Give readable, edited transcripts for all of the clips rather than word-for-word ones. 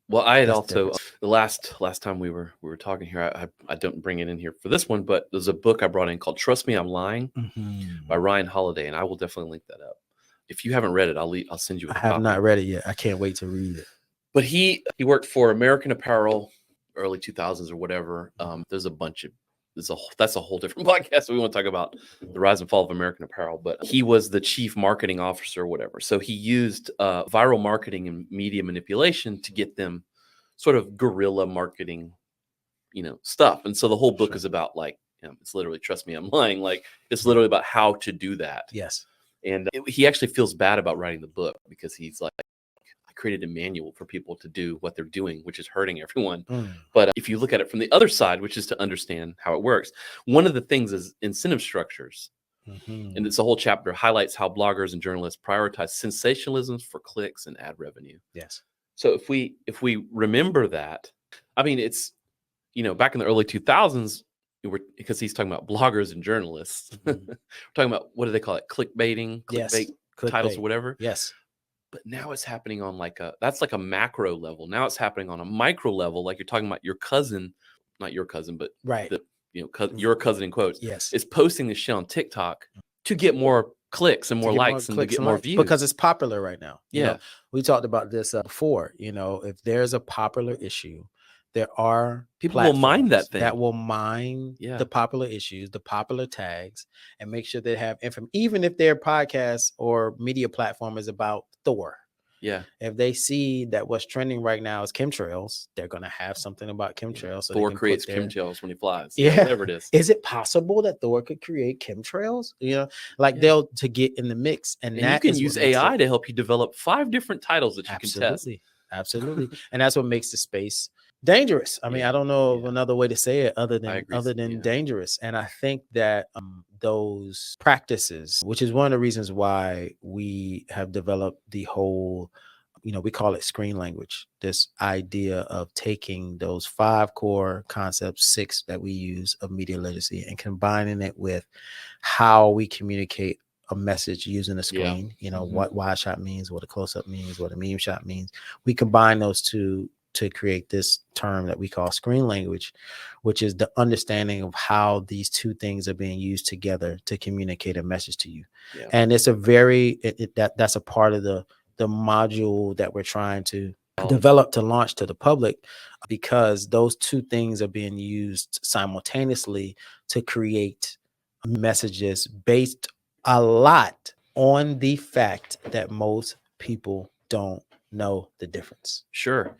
Well, I had That's the also difference. the last time we were talking here, I don't bring it in here for this one, but there's a book I brought in called "Trust Me, I'm Lying" by Ryan Holiday, and I will definitely link that up. If you haven't read it, I'll send you a I have copy. not read it yet. I can't wait to read it. But he worked for American Apparel, early 2000s or whatever. There's a bunch of that's a whole different podcast. We want to talk about the rise and fall of American Apparel, but he was the chief marketing officer or whatever. So he used viral marketing and media manipulation to get them sort of guerrilla marketing, stuff. And so the whole book Sure. is about it's literally, trust me, I'm lying. Like it's literally about how to do that. Yes. And he actually feels bad about writing the book because he's like, I created a manual for people to do what they're doing, which is hurting everyone. But if you look at it from the other side, which is to understand how it works, one of the things is incentive structures. And it's a whole chapter highlights how bloggers and journalists prioritize sensationalism for clicks and ad revenue. Yes. So if we remember that, I mean, it's, back in the early 2000s, because he's talking about bloggers and journalists. We're talking about, what do they call it? Clickbaiting, clickbait titles or whatever. Yes. But now it's happening on that's like a macro level. Now it's happening on a micro level. Like you're talking about your cousin, not your cousin, but right. Your cousin in quotes, yes, is posting this shit on TikTok to get more clicks and more likes and to get more views. Because it's popular right now. Yeah. We talked about this before. If there's a popular issue, there are people will mine that thing. That will mine the popular issues, the popular tags, and make sure they have information. Even if their podcast or media platform is about Thor. Yeah. If they see that what's trending right now is chemtrails, they're going to have something about chemtrails. So Thor creates chemtrails when he flies. Yeah. Whatever it is. Is it possible that Thor could create chemtrails? They'll to get in the mix. And that you can use AI to help you develop 5 different titles that you can test. Absolutely. And that's what makes the space dangerous. I mean, I don't know of another way to say it other than dangerous. And I think that those practices, which is one of the reasons why we have developed the whole, we call it screen language, this idea of taking those 5 core concepts, 6 that we use of media literacy, and combining it with how we communicate a message using a screen, what wide shot means, what a close-up means, what a medium shot means. We combine those two to create this term that we call screen language, which is the understanding of how these 2 things are being used together to communicate a message to you. And it's a very, that's a part of the module that we're trying to develop to launch to the public, because those 2 things are being used simultaneously to create messages based a lot on the fact that most people don't know the difference. Sure.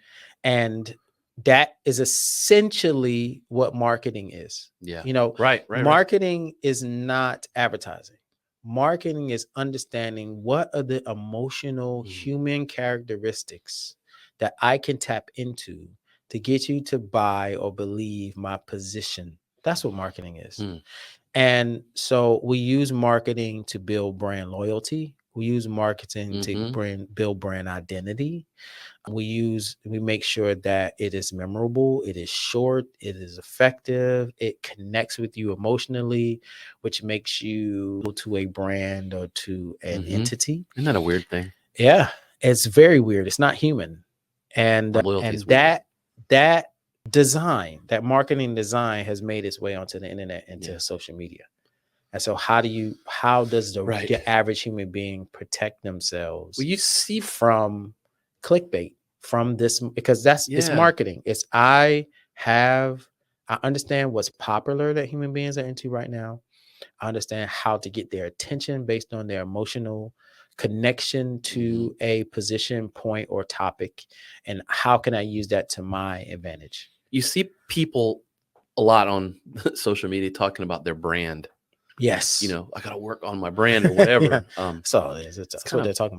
And that is essentially what marketing is. Yeah. Right. Marketing is not advertising. Marketing is understanding what are the emotional human characteristics that I can tap into to get you to buy or believe my position. That's what marketing is. And so we use marketing to build brand loyalty. We use marketing to build brand identity. We make sure that it is memorable, it is short, it is effective, it connects with you emotionally, which makes you to a brand or to an entity. Isn't that a weird thing? Yeah, it's very weird. It's not human. And that design, that marketing design, has made its way onto the internet, into social media. And so how does the average human being protect themselves? Well, you see from clickbait, from this, because it's marketing. It's I understand what's popular that human beings are into right now. I understand how to get their attention based on their emotional connection to a position, point, or topic, and how can I use that to my advantage? You see people a lot on social media talking about their brand. Yes. I got to work on my brand or whatever. So that's what they're talking about.